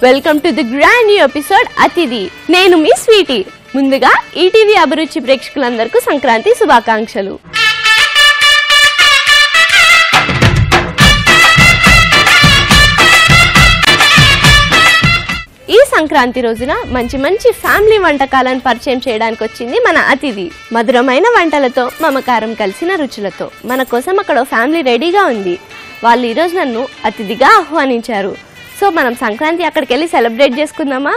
Welcome to the grand new episode అతిథి. నేను మీ Sweety. ముందుగా ఈటీవీ అభిరుచి ప్రేక్షకులందరికీ సంక్రాంతి శుభాకాంక్షలు. ఈ సంక్రాంతి రోజున మంచి మంచి ఫ్యామిలీ వంటకాలను పరిచయం చేయడానికి వచ్చింది మన అతిథి. మధురమైన వంటలతో మమకారం కలిసిన రుచులతో మన కోసం అక్కడ ఫ్యామిలీ రెడీగా ఉంది. వాళ్ళు ఈరోజు నన్ను అతిథిగా ఆహ్వానించారు. సో మనం సంక్రాంతి అక్కడికి వెళ్ళి సెలబ్రేట్ చేసుకుందామా?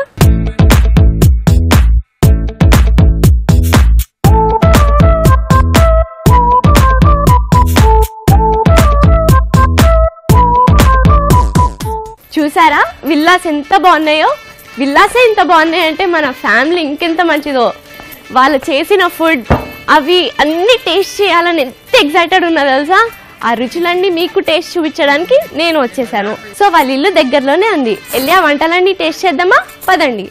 చూసారా విల్లాస్ ఎంత బాగున్నాయో. విల్లాసే ఇంత బాగున్నాయంటే మన ఫ్యామిలీ ఇంకెంత మంచిదో. వాళ్ళు చేసిన ఫుడ్ అవి అన్ని టేస్ట్ చేయాలని ఎంత ఎక్సైటెడ్ ఉన్నా తెలుసా. ఆ రుచులన్నీ మీకు టేస్ట్ చూపించడానికి నేను వచ్చేసాను. సో వాళ్ళ ఇల్లు దగ్గరలోనే ఉంది. వెళ్ళి ఆ వంటలన్నీ టేస్ట్ చేద్దామా? పదండి.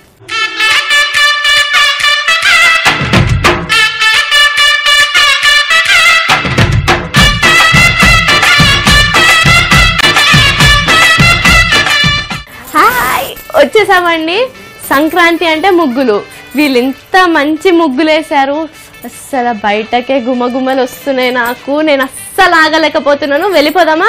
హాయ్, వచ్చేసామండి. సంక్రాంతి అంటే ముగ్గులు. వీళ్ళు ఎంత మంచి ముగ్గులు వేశారు. అస్సలు బయటకే గుమగుమలు వస్తున్నాయి నాకు. నేను అస్సలు ఆగలేకపోతున్నాను. వెళ్ళిపోదామా?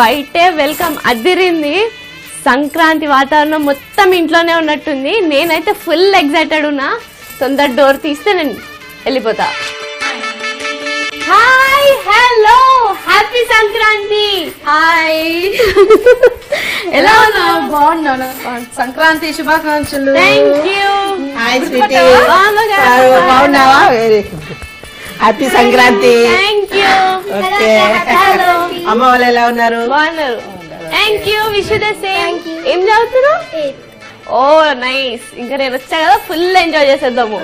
బయటే వెల్కమ్ అదిరింది. సంక్రాంతి వాతావరణం మొత్తం ఇంట్లోనే ఉన్నట్టుంది. నేనైతే ఫుల్ ఎక్సైటెడ్ ఉన్నా. తొందర డోర్ తీస్తే నేను వెళ్ళిపోతా. Hi, hello, happy Sankranti. Hi, ఎలా ఉన్నావు? బాగున్నాను. సంక్రాంతి శుభాకాంక్షలు. Thank you. హాయ్ స్వీటీ, బాగున్నావా? Very good. Happy Sankranti. Thank you. Okay, అమ్మ వాళ్ళు ఎలా ఉన్నారు? బాగున్నారు. Thank you. Wish you the same. ఏం చదువుతున్నావు? ఓ నైస్. ఇంకా నేను వచ్చా కదా, ఫుల్ ఎంజాయ్ చేసేద్దాము.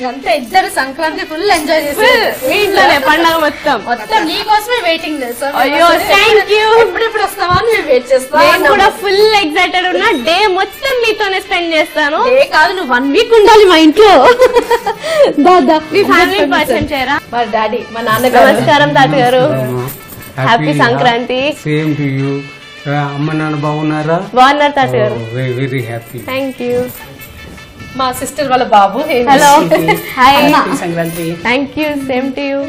అంతే, ఇద్దరు సంక్రాంతి ఫుల్ ఎంజాయ్ చేస్తారు. ఇంట్లోనే పండగ మొత్తం నీ కోసమే వెయిటింగ్ తెలుసా. అయ్యో థ్యాంక్ యూ. ఎప్పుడు వస్తావా అని మేము వెయిట్ చేస్తాం. నేను కూడా ఫుల్ ఎక్సైటెడ్ ఉన్నా. డే మొత్తం మీతోనే స్పెండ్ చేస్తాను. డే కాదు, నువ్వు 1 వీక్ ఉండాలి మా ఇంట్లో. దాదా మీ ఫ్యామిలీ పర్సన్ చేయరా? మా డాడీ, మా నాన్నగారు. నమస్కారం తాతగారు. Happy Sankranti. Same to you. అమ్మ నాన్న బాగున్నారా? బాగున్నారు తాతగారు. Very happy. Thank you. మా సిస్టర్ వాళ్ళ బాబు. Hello, hi. Sankranti. Thank you. Same to you.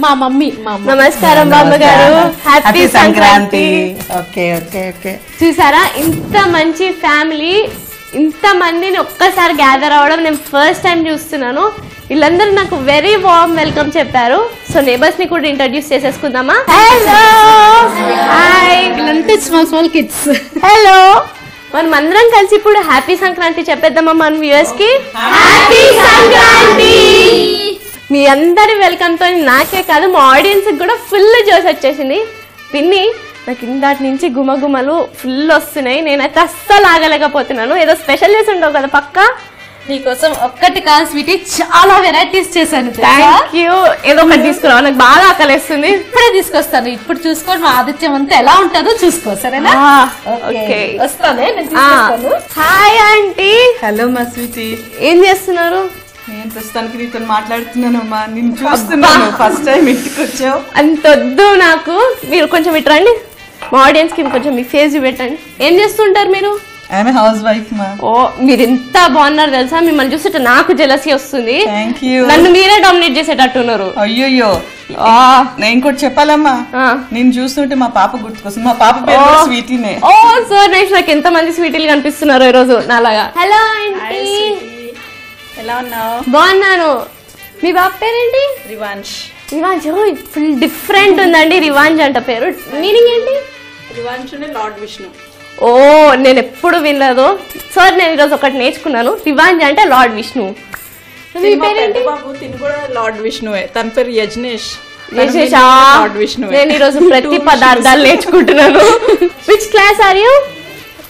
మా మమ్మీ. నమస్కారం బాబు గారు. Happy Sankranti. Okay okay okay. చూసారా ఇంత మంచి ఫ్యామిలీ, ఇంత మందిని ఒక్కసారి గ్యాదర్ అవ్వడం నేను ఫస్ట్ టైం చూస్తున్నాను. వీళ్ళందరూ నాకు వెరీ వార్మ్ వెల్కమ్ చెప్పారు. సో నేబర్స్ ని కూడా ఇంట్రడ్యూస్ చేసేసుకుందామా? Hello, hi. వీళ్ళంతా స్మాల్ కిడ్స్. హలో. మనం అందరం కలిసి ఇప్పుడు హ్యాపీ సంక్రాంతి చెప్పేద్దామా మన వ్యూయర్స్ కి? హ్యాపీ సంక్రాంతి. మీ అందరి వెల్కమ్ తో నాకే కాదు మా ఆడియన్స్ కూడా ఫుల్ జోష్ వచ్చేసింది. పిన్ని, నాకు ఇందాటి నుంచి గుమగుమలు ఫుల్ వస్తున్నాయి. నేనైతే అస్సలు ఆగలేకపోతున్నాను. ఏదో స్పెషల్ చేసి ఉండవు కదా పక్కా? నీకోసం ఒక్కటి కాదు స్వీటీ, చాలా వెరైటీస్ చేశాను. Thank you. ఏదో ఒకటి తీసుకురావా, నాకు బాగా ఆకలిస్తుంది. ఇప్పుడే తీసుకొస్తాను. ఇప్పుడు చూసుకోండి మా ఆదిత్యం అంతా ఎలా ఉంటుందో చూసుకో, సరేనా? ఓకే, వస్తానే, నేను తీసుకొస్తాను. Hi aunty. హలో మా స్వీటీ, ఏం చేస్తున్నారు? నేను ప్రస్తుతానికి నీతో మాట్లాడుతున్నానమ్మా. నేను చూస్తున్నాను. ఫస్ట్ టైం ఇంటికి వచ్చావు. అంతొద్దు నాకు. మీరు కొంచెం ఇటు రండి. మా ఆడియన్స్ కి కొంచెం మీ ఫేస్ చూపెట్టండి. ఏం చేస్తుంటారు మీరు? ఐఎమ్ హౌస్ వైఫ్ మా. ఓ, మీరు ఎంత బాగున్నారు తెలుసా. మిమ్మల్ని చూస్తుంటే నాకు జెలసీ వస్తుంది. Thank you. నన్ను మీరే డామినేట్ చేసేటట్టున్నారు. అయ్యో, నేను కూడా చెప్పాలమ్మా. నేను చూస్తుంటే మా పాప గుర్తుకొస్తుంది. మా పాప పేరు స్వీటీనే. ఓ సో నైస్. నాకు ఎంత మంది స్వీటీలు కనిపిస్తున్నారు ఈ రోజు నాలాగా. హలో ఆంటీ, ఎలా ఉన్నావు? బాగున్నాను. మీ బాబు పేరేంటి? రివాంష్. రివాంజ్. ఫుల్ డిఫరెంట్ ఉందండి రివాంజ్ అంట పేరు. మీనింగ్ ఏంటి? రివాంష్ లార్డ్ విష్ణు. ఓ, నేను ఎప్పుడు వినలేదు. సార్ నేను ఈరోజు ఒకటి నేర్చుకున్నాను. రివాంజ్ అంటే లార్డ్ విష్ణు. మీ పేరేంటి? బాబు తిని కూడా లార్డ్ విష్ణువే. తన పేరు యజ్నేష్. లార్డ్ విష్ణు. నేను ఈరోజు ప్రతి పదార్థాలు నేర్చుకుంటున్నాను. Which class are you?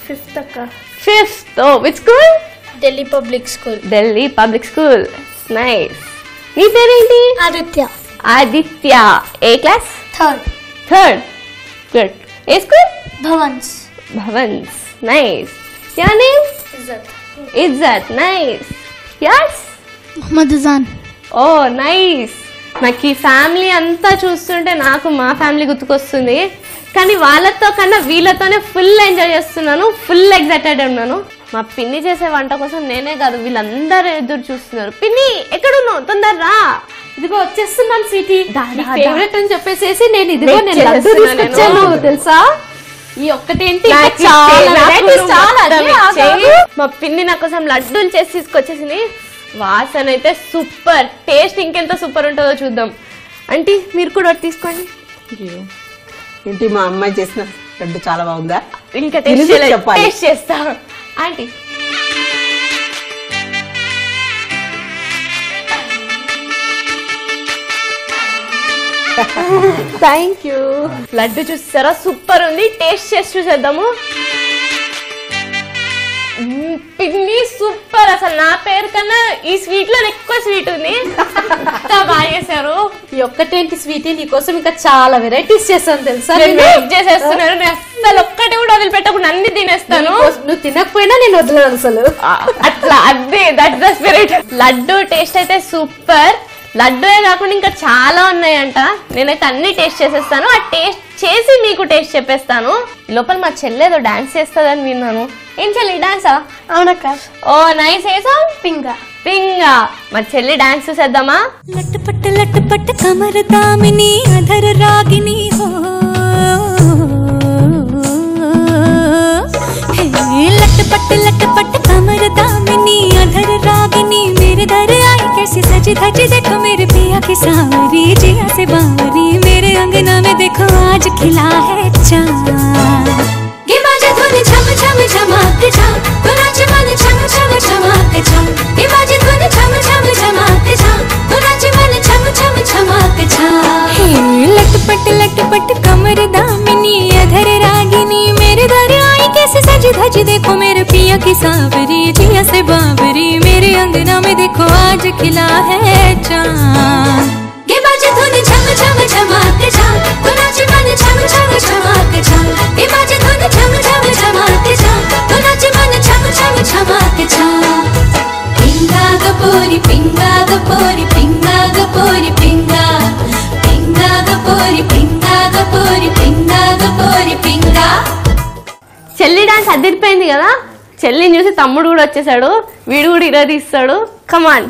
5th అక్క. 5th. Oh, which school? Delhi public school. Delhi public school. Nice. నీ పేరేంటి? ఆదిత్య. ఆదిత్య. ఏ క్లాస్? 3rd. 3rd. గుడ్. ఏ school? Bhavans. Bhavans. Nice. your name? Izzat. Nice. Yours? Muhammad Azan. Oh, nice. నాకు ఈ ఫ్యామిలీ అంతా చూస్తుంటే నాకు మా ఫ్యామిలీ గుర్తుకొస్తుంది. కానీ వాళ్ళతో కన్నా వీళ్ళతోనే ఫుల్ ఎంజాయ్ చేస్తున్నాను, ఫుల్ ఎక్సైటెడ్ ఉన్నాను. మా పిన్ని చేసే వంట కోసం నేనే కాదు వీళ్ళందరూ ఎదురు చూస్తున్నారు. పిన్ని ఎక్కడున్నావు, తొందరరా. ఇదిగో వచ్చేస్తున్నాను స్వీటీ, ఫేవరెట్ అని చెప్పేసేసి నేను ఇదిగో Wait నేను లడ్డు చేస్తున్నాను తీసుకొచ్చాను నేను. తెలుసా. ఈ ఒక్కటేంటి నాకు చాలా చాలా varieties చాలా మొత్తం అదే ఇచ్చేయి. ఆగాగు. మా పిన్ని నా కోసం లడ్డూలు చేసి తీసుకొచ్చేసింది. వాసన అయితే సూపర్, టేస్ట్ ఇంకెంత సూపర్ ఉంటుందో చూద్దాం. అంటే మీరు కూడా ఒకటి తీసుకోండి. ఏంటి మా అమ్మాయి చేసిన లడ్డు చాలా బాగుందా? ఇంకా తిరిగి టేస్ట్ చెప్పాలి. టేస్ట్ చేస్తా. Aunty thank you. లడ్డు చూస్తారా సూపర్ ఉంది, టేస్ట్ చేసి చూసేద్దాము. పిన్ని సూపర్, అసలు నా పేరు కన్నా ఈ స్వీట్ లో ఎక్కువ స్వీట్ ఉంది. ఎంత బాగా చేశారు. ఈ ఒక్కటేంటి స్వీటీ, నీకోసం ఇంకా చాలా వెరైటీస్ చేస్తాను తెలుసా. నేను వెయిట్ చేసేస్తున్నాను. నేను అసలు ఒక్కటి కూడా వదిలిపెట్టకుండా అన్ని తినేస్తాను. నువ్వు తినకపోయినా నేను వదలను అసలు. అట్లా అదే that the spirit. Laddu taste అయితే సూపర్. లడ్డూయే కాకుండా ఇంకా చాలా ఉన్నాయంట. నేనైతే అన్ని టేస్ట్ చేసేస్తాను. ఆ టేస్ట్ చేసి మీకు టేస్ట్ చెప్పేస్తాను. లోపల మా చెల్లేదో డాన్స్ చేస్తుందని విన్నాను. ఏం చెల్లి డాన్సా? అవునక్క. ఓ నైస్. వేసా పింగా పింగా. మా చెల్లి డాన్స్ చూసేద్దామా? लट पट कमर दामिनी अधर रागिनी हो, लट पट कमर दामिनी अधर रागिनी मेरे दर आई कैसी सजी धजी देखो मेरे पिया की सांवरी जिया से बावरी मेरे अंगना में देखो आज खिला है चांद। ये बाजे धुन झम झम झमाक झम तो नाच मन झम झम झमाक झम। ये बाजे धुन झम झम झमाक झम तो नाच मन झम झम झमाक झम। लट पट कमर दामिनी अधर रागिनी मेरे दर आई कैसे सजी धजी देखो मेरे पिया की सांवरी जिया से बावरी मेरे अंगना में देखो आज खिला है चांद। ये बाजे धुन झम झम झमाक झम तो नाच मन झम झम झमाक झम। ये बाजे धुन झम झम झमाक झम तो नाच मन झम झम झमाक झम। पिंगा गपोरी पिंगा गपोरी पिंगा गपोरी पिंगा पिंगा गपोरी पिंगा गपोरी पिंगा गपोरी पिंगा। చెల్లి డాన్స్ అదిరిపోయింది కదా. చెల్లిని చూసి తమ్ముడు కూడా వచ్చేసాడు. వీడు కూడా ఇరా తీస్తాడు. కమాన్.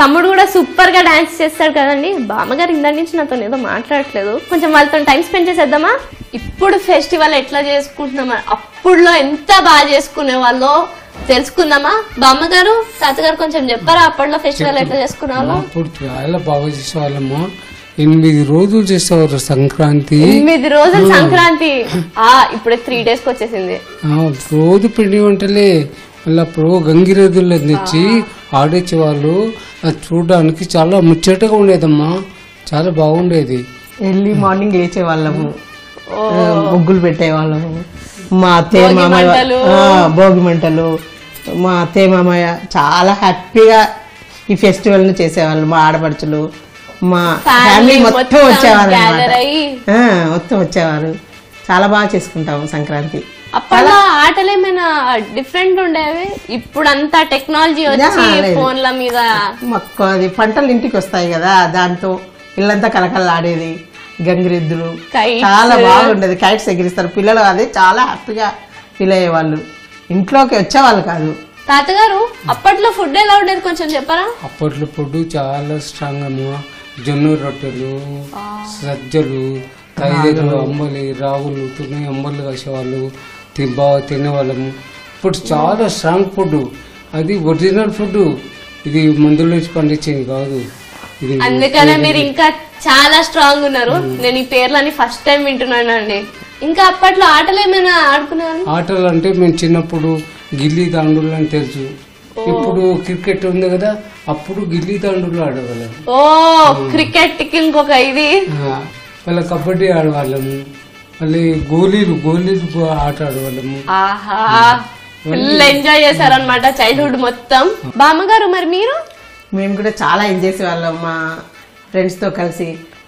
తమ్ముడు కూడా సూపర్ గా డాన్స్ చేస్తాడు కదండి. బామ్మగారు ఇందాక నుంచి నాతో ఏదో మాట్లాడట్లేదు. కొంచెం వాళ్ళతో టైం స్పెండ్ చేసేద్దామా? ఇప్పుడు ఫెస్టివల్ ఎట్లా చేసుకుంటున్నామా, అప్పుడులో ఎంత బాగా చేసుకునే వాళ్ళో తెలుసుకుందామా? బామ్మగారు తాతగారు కొంచెం చెప్పారా అప్పట్లో ఫెస్టివల్ ఎట్లా చేసుకునే వాళ్ళు? అప్పుడు చాలా బాగా చేసేవాళ్ళమ్మా. 8 రోజులు చేసేవారు సంక్రాంతి. 8 రోజులు సంక్రాంతి. ఇప్పుడే 3 days కి వచ్చేసింది. రోజు పిండి వంటలే. మళ్ళీ అప్పుడు గంగిరెద్దులు తెచ్చి ఆడేసేవాళ్ళు. అది చూడడానికి చాలా ముచ్చటగా ఉండేదమ్మా, చాలా బాగుండేది. ఎర్లీ మార్నింగ్ లేచే వాళ్ళము, ముగ్గులు పెట్టేవాళ్ళము. మా అత్తయ్య మామయ్య భోగి మంటలు, మా అత్తయ్య మామయ్య చాలా హ్యాపీగా ఈ ఫెస్టివల్ ని చేసేవాళ్ళు. మా ఆడపడుచులు మా ఫ్యామిలీ మొత్తం వచ్చేవారు అన్నమాట. మొత్తం వచ్చేవారు. చాలా బాగా చేసుకుంటాము సంక్రాంతి. అప్పట్లో ఆటలు ఏమైనా డిఫరెంట్ ఉండేవి. ఇప్పుడు అంతా టెక్నాలజీ వచ్చి ఫోన్ల మీద మాకు అది పంటలు ఇంటికి వస్తాయి కదా, దాంతో ఇల్లంతా కలకల్లాడేది. గంగిరెద్దులు చాలా బాగుండేది. కైట్స్ ఎగిరిస్తారు పిల్లలు. అదే చాలా హ్యాపీగా ఫీల్ అయ్యేవాళ్ళు. ఇంట్లోకి వచ్చేవాళ్ళు కాదు. తాతగారు అప్పట్లో ఫుడ్ ఎలా ఉండేది కొంచెం చెప్పరా? అప్పట్లో ఫుడ్ చాలా స్ట్రాంగ్ అమ్మా. జొన్న రొట్టెలు, సజ్జలు, తైదలు, అంబలి, రాగులు, తుని అంబలు కాసేవాళ్ళు. బాగా తినేవాళ్ళము. ఇప్పుడు చాలా స్ట్రాంగ్ ఫుడ్. అది ఒరిజినల్ ఫుడ్. ఇది మందులు వేసి పండించేది కాదు. ఇది అందుకనే మీరు ఇంకా చాలా స్ట్రాంగ్ ఉన్నారు. నేను ఈ పేర్లని ఫస్ట్ టైం వింటున్నాను అండి. ఇంకా అప్పట్లో ఆటలు ఏమైనా ఆడుకున్నారు? ఆటలు అంటే మేము చిన్నప్పుడు గిల్లీ దాండులు అని తెలుసు. ఇప్పుడు క్రికెట్ ఉంది కదా, అప్పుడు గిల్లీ దాండులు ఆడేవాళ్ళం. ఓ క్రికెట్ కి ఇంకొక ఇది. మళ్ళీ కబడ్డీ ఆడేవాళ్ళము. మళ్ళీ గోళీలు ఆట ఆడేవాళ్ళము. ఆహా ఫుల్ ఎంజాయ్ చేశారనమాట చైల్డ్హుడ్ మొత్తం. బామ్మగారు మరి మీరు? మేము కూడా చాలా ఎంజాయ్ చేసేవాళ్ళం. మా ఫ్రెండ్స్ తో కలిసి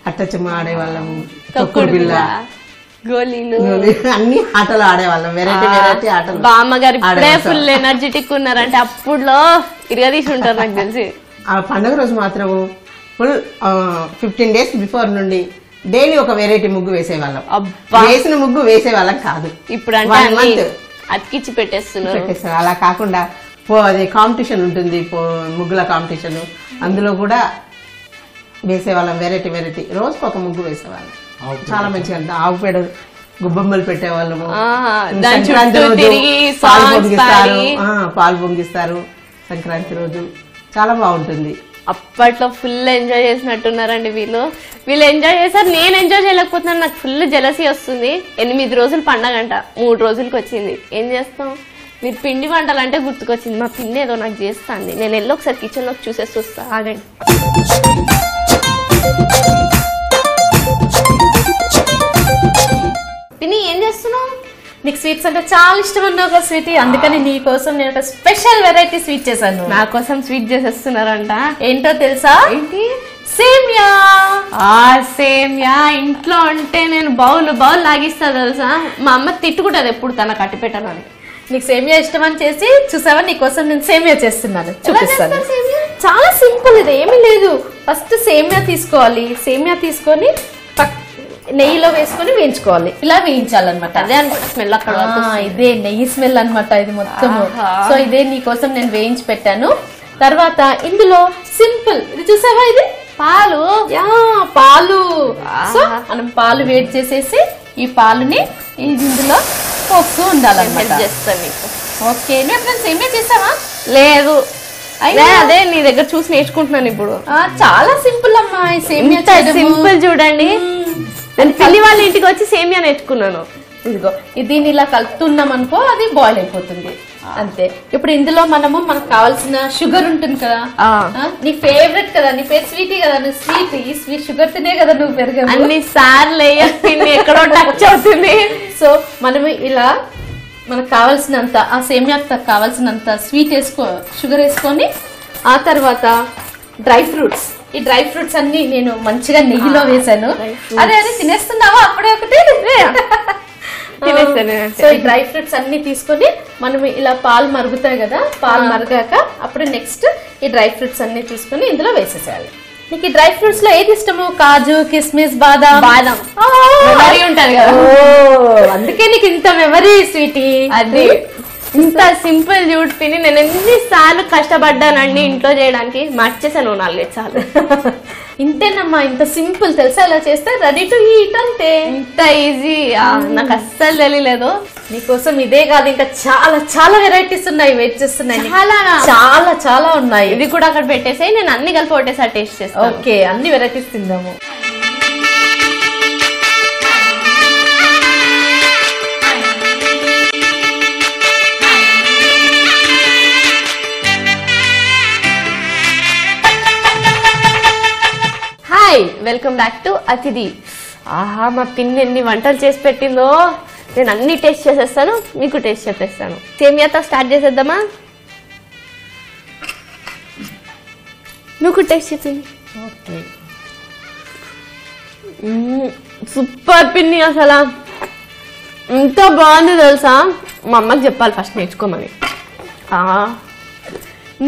అట్టచెమ్మ ఆడేవాళ్ళము, తొక్కుడు బిళ్ళ, గోళీలు, అన్ని ఆటలు ఆడేవాళ్ళం. వెరైటీ ఆటలు. బామ్మగారు ఇప్పుడే ఫుల్ ఎనర్జెటిక్ ఉన్నారంటే అప్పుడులో ఇరగదీసి ఉంటారు నాకు తెలిసి. ఆ పండుగ రోజు మాత్రము ఫుల్ 15 days బిఫోర్ నుండి డైలీ ఒక వెరైటీ ముగ్గు వేసేవాళ్ళం. వేసిన ముగ్గు వేసేవాళ్ళం కాదు, ఇప్పుడు అంటే అతికిచ్చి పెట్టేస్తున్నారు. అలా కాకుండా అది కాంపిటీషన్ ఉంటుంది, ముగ్గుల కాంపిటీషన్, అందులో కూడా వేసేవాళ్ళం. వెరైటీ రోజుకు ఒక ముగ్గు వేసేవాళ్ళం. చాలా మంచిగా అంటే ఆవు పేడ గుబ్బమ్మలు పెట్టేవాళ్ళము. సంక్రాంతి రోజు పాలు పొంగిస్తారు. సంక్రాంతి రోజు చాలా బాగుంటుంది. అప్పట్లో ఫుల్ ఎంజాయ్ చేసినట్టున్నారండి వీళ్ళు ఎంజాయ్ చేశారు. నేను ఎంజాయ్ చేయలేకపోతున్నాను, నాకు ఫుల్ జెలసీ వస్తుంది. 8 రోజులు పండగ అంట, 3 రోజులకి వచ్చింది. ఏం చేస్తాం? మీరు పిండి వంటలు అంటే గుర్తుకొచ్చింది. మా పిన్ని ఏదో నాకు చేస్తాంది. నేను వెళ్ళి ఒకసారి కిచెన్ లోకి చూసేసి వస్తా, ఆగండి. పిన్ని ఏం చేస్తున్నావు? నీకు స్వీట్స్ అంటే చాలా ఇష్టం అన్నావు కదా స్వీటీ, అందుకని నీ కోసం నేను ఒక స్పెషల్ వెరైటీ స్వీట్ చేశాను. నా కోసం స్వీట్ చేసేస్తున్నారంట. ఏంటో తెలుసా? ఏంటి? సేమియా. సేమియా ఇంట్లో ఉంటే నేను బౌల్ లాగిస్తా తెలుసా. మా అమ్మ తిట్టుకుంటది ఎప్పుడు తన కట్టి పెట్టాలని. నీకు సేమియా ఇష్టం అని చేసి చూసావా, నీ కోసం నేను సేమియా చేస్తున్నాను, చూపిస్తాను. చాలా సింపుల్, ఇది ఏమీ లేదు. ఫస్ట్ సేమియా తీసుకోవాలి. సేమియా తీసుకొని నెయ్యిలో వేసుకొని వేయించుకోవాలి. ఇలా వేయించాలన్నమాట. అదే అనుకుంటా స్మెల్ అక్కడ ఇదే నెయ్యి స్మెల్ అన్నమాట ఇది మొత్తం. సో ఇదే నీ కోసం నేను వేయించి పెట్టాను. తర్వాత ఇందులో సింపుల్, ఇది చూసావా, ఇది పాలు. పాలు. సో మనం పాలు వేడి చేసేసి ఈ పాలుని ఇందులో పోస్తూ ఉండాలన్నమాట. చేస్తాను నీకు. ఓకే, నువ్వు ఎప్పుడైనా సేమియా చేసావా? లేదు, అదే నీ దగ్గర చూసి నేర్చుకుంటున్నాను ఇప్పుడు. చాలా సింపుల్ అమ్మా ఈ సేమియా. సింపుల్ చూడండి, నేను పిల్లి వాళ్ళ ఇంటికి వచ్చి సేమియా నేర్చుకున్నాను. ఇదిగో దీన్ని ఇలా కలుపుతున్నాం అనుకో, అది బాయిల్ అయిపోతుంది అంతే. ఇప్పుడు ఇందులో మనకు కావాల్సిన షుగర్ ఉంటుంది కదా, నీ ఫేవరెట్ కదా, నీ పేరు స్వీటీ కదా, నువ్వు స్వీట్ ఈ స్వీట్ షుగర్ తినే కదా నువ్వు పెరుగు. అన్ని సార్లు ఎక్కడో టచ్ అవుతుంది. సో మనము ఇలా మనకు కావాల్సినంత ఆ సేమియాకి కావాల్సినంత స్వీట్ షుగర్ వేసుకొని, ఆ తర్వాత డ్రై ఫ్రూట్స్, ఈ డ్రై ఫ్రూట్స్ అన్ని నేను మంచిగా నెయ్యిలో వేసాను. అదే తినేస్తున్నావా అప్పుడే ఒకటి? సో ఈ డ్రై ఫ్రూట్స్ అన్ని తీసుకొని మనం ఇలా పాలు మరుగుతాయి కదా, పాలు మరగాక అప్పుడు నెక్స్ట్ ఈ డ్రై ఫ్రూట్స్ అన్ని తీసుకొని ఇందులో వేసేసేయాలి. నీకు ఈ డ్రై ఫ్రూట్స్ లో ఏది ఇష్టము? కాజు, కిస్మిస్, బాదం ఉంటది కదా, అందుకే నీకు ఇంత మెమరీ స్వీటీ. అది ఇంత సింపుల్ చూడు పిన్ని, నేను ఎన్నిసార్లు కష్టపడ్డానండి ఇంట్లో చేయడానికి, మర్చేసాను 4-5 సార్లు. ఇంతేనమ్మా, ఇంత సింపుల్ తెలుసా, ఇలా చేస్తే రెడీ టు ఈట్ అంతే. ఇంత ఈజీ నాకు అస్సలు తెలియలేదు. నీకోసం ఇదే కాదు ఇంకా చాలా చాలా వెరైటీస్ ఉన్నాయి, వెయిట్ చేస్తున్నాయి. చాలా చాలా ఉన్నాయి. ఇది కూడా అక్కడ పెట్టేసి నేను అన్ని కలిపి ఒకటేసారి టేస్ట్ చేస్తాను. ఓకే, అన్ని వెరైటీస్ తిందాము. వెల్కమ్ బ్యాక్ టు అతిథి. ఆహా, మా పిన్ని ఎన్ని వంటలు చేసి పెట్టిందో. నేను అన్ని టేస్ట్ చేసేస్తాను, మీకు టేస్ట్ చేసేస్తాను. సేమియాతో స్టార్ట్ చేసేద్దామా? నువ్వు టేస్ట్ చేసింది. ఓకే, సూపర్ పిన్ని, అసలు ఎంత బాగుంది తెలుసా. మా అమ్మకి చెప్పాలి ఫస్ట్ నేర్చుకోమని.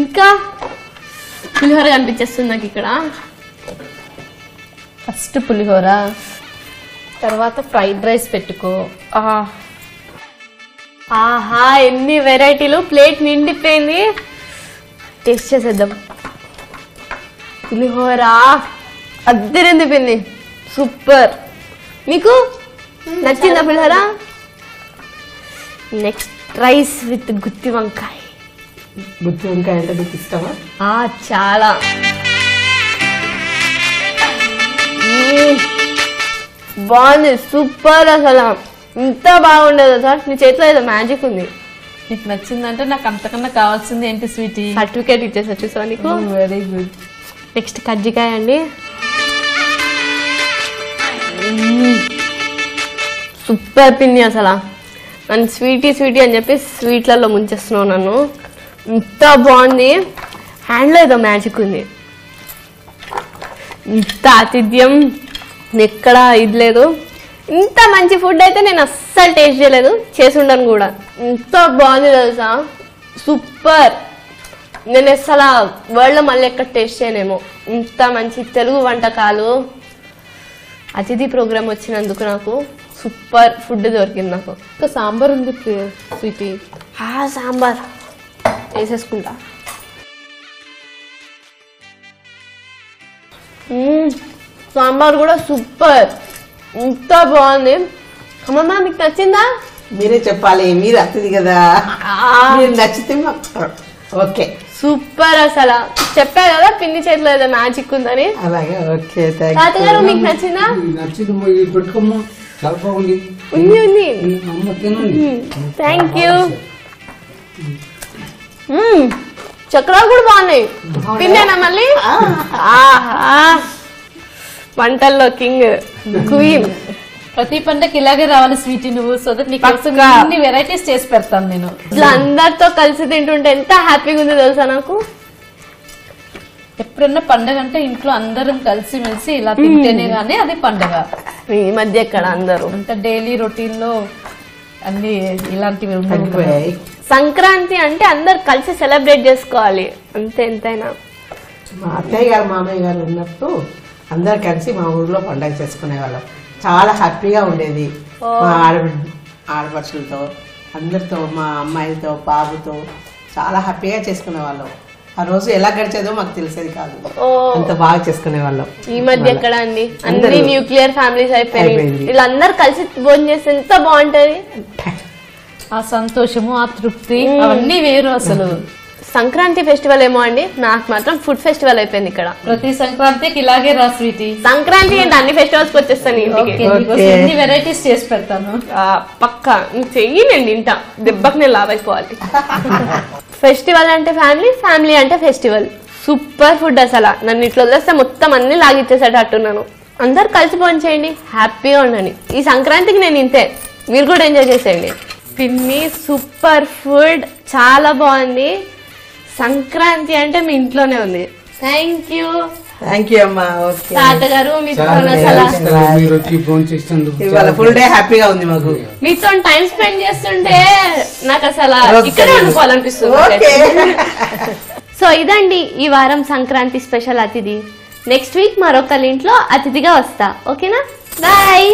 ఇంకా పులిహోర కనిపించేస్తుంది నాకు ఇక్కడ. ఫస్ట్ పులిహోర, తర్వాత ఫ్రైడ్ రైస్ పెట్టుకో. ఆహా, ఎన్ని వెరైటీలు, ప్లేట్ నిండిపోయింది. టేస్ట్ చేసేద్దాం. పులిహోర అద్దరింది పిన్ని, సూపర్. నీకు నచ్చిందా పులిహోర? నెక్స్ట్ రైస్ విత్ గుత్తి వంకాయ. గుత్తి వంకాయ అంటే నీకు ఇష్టమా? చాలా. బాగుంది, సూపర్. అసలు ఇంత బాగుండదు సార్, నీ చేతిలో ఏదో మ్యాజిక్ ఉంది. నీకు నచ్చిందంటే నాకు అంతకన్నా కావాల్సింది ఏంటి స్వీటీ? సర్టిఫికేట్ ఇచ్చేసా చూసా నీకు. Very good. నెక్స్ట్ కజ్జికాయ అండి, సూపర్ పిన్ని అసలు. నన్ను స్వీటీ అని చెప్పి స్వీట్లలో ముంచేస్తున్నావు నన్ను. ఇంత బాగుంది, హ్యాండ్లో ఏదో మ్యాజిక్ ఉంది. ఇంత ఆతిథ్యం ఎక్కడ ఇది లేదు. ఇంత మంచి ఫుడ్ అయితే నేను అస్సలు టేస్ట్ చేయలేదు, చేసి ఉండను కూడా. ఇంత బాగుంది తెలుసా, సూపర్. నేను అసలు వరల్డ్లో మళ్ళీ ఎక్కడ టేస్ట్ చేయనేమో ఇంత మంచి తెలుగు వంటకాలు. అతిథి ప్రోగ్రామ్ వచ్చినందుకు నాకు సూపర్ ఫుడ్ దొరికింది. నాకు ఇంకా సాంబార్ ఉంది స్వీటీ. సాంబార్ వేసేసుకుంటా. సాంబార్ కూడా సూపర్, ఇంత బాగుంది. అమ్మమ్మ మీకు నచ్చిందా? మీరే చెప్పాలి, మీరు అతిథి కదా, మీరు నచ్చితే ఓకే. సూపర్ అసలు. చెప్పా కదా పిన్ని చేతిలో ఏదో మ్యాజిక్ ఉందని. అలాగే ఓకే. తాతగారు మీకు నచ్చిందా? నచ్చింది, పెట్టుకోమ్మా, చాలా బాగుంది. ఉంది. అమ్మ తినండి. Thank you. చక్రాలు కూడా బాగున్నాయి. తిన్నానా మళ్ళీ? వంటల్లో కింగ్, క్వీన్. ప్రతి పండగకి ఇలాగే రావాలి స్వీటీ నువ్వు, సో దట్ నీకు అన్ని వెరైటీస్ చేసి పెడతాను నేను. ఇట్లా అందరితో కలిసి తింటుంటే ఎంత హ్యాపీగా ఉంది తెలుసా నాకు. ఎప్పుడన్నా పండగ అంటే ఇంట్లో అందరం కలిసి మెలిసి ఇలా తింటేనే గానీ అది పండగ. ఈ మధ్య ఎక్కడ అందరూ అంత డైలీ రొటీన్ లో అన్ని ఇలాంటివి ఉండవు. సంక్రాంతి అంటే అందరు కలిసి సెలబ్రేట్ చేసుకోవాలి అంతే, ఎంతైనా. మా అత్తయ్య గారు మామయ్య గారు ఉన్నప్పుడు అందరు కలిసి మా ఊర్లో పండగ చేసుకునే వాళ్ళం. చాలా హ్యాపీగా ఉండేది. మా ఆడపడుచులతో అందరితో, మా అమ్మాయిలతో, బాబుతో చాలా హ్యాపీగా చేసుకునే వాళ్ళం. ఆ రోజు ఎలా గడిచేదో మాకు తెలిసేది కాదు, అంత బాగా చేసుకునే వాళ్ళం. ఈ మధ్య ఎక్కడ అండి, అన్ని న్యూక్లియర్ ఫ్యామిలీస్ అయిపోయాయి. వీళ్ళందరూ కలిసి భోజనం చేస్తే ఎంత బాగుంటది. ఆ సంతోషము, ఆ తృప్తి అవన్నీ వేరు అసలు. సంక్రాంతి ఫెస్టివల్ ఏమో అండి, నాకు మాత్రం ఫుడ్ ఫెస్టివల్ అయిపోయింది ఇక్కడ. ప్రతి సంక్రాంతికి ఇలాగే రా స్వీటీ. సంక్రాంతి ఏంటి, అన్ని ఫెస్టివల్స్ వచ్చేస్తాను ఇంటికి. వెరైటీస్ చేసి పెడతాను పక్కా. చెయ్యండి ఇంట, దెబ్బకి నేను లావ్ అయిపోవాలి. ఫెస్టివల్ అంటే ఫ్యామిలీ, ఫ్యామిలీ అంటే ఫెస్టివల్. సూపర్ ఫుడ్ అసలు. నన్ను ఇట్లా వదిలేస్తే మొత్తం అన్ని లాగిచ్చేసేటట్టున్నాను. అందరు కలిసి ఫోన్ చేయండి, హ్యాపీగా ఉండండి. ఈ సంక్రాంతికి నేను ఇంతే, మీరు కూడా ఎంజాయ్ చేసేయండి. పిన్ని సూపర్ ఫుడ్, చాలా బాగుంది. సంక్రాంతి అంటే మీ ఇంట్లోనే ఉంది. Thank you. థ్యాంక్ యూ అమ్మా. ఓకే తాతగారు, మీతో ఫుల్ డే హ్యాపీగా ఉంది మాకు. మీతో టైం స్పెండ్ చేస్తుంటే నాకు అసలు ఇక్కడే అనుకోవాలనిపిస్తుంది. సో ఇదండి ఈ వారం సంక్రాంతి స్పెషల్ అతిథి. నెక్స్ట్ వీక్ మరొకరి ఇంట్లో అతిథిగా వస్తా. ఓకేనా? బాయ్.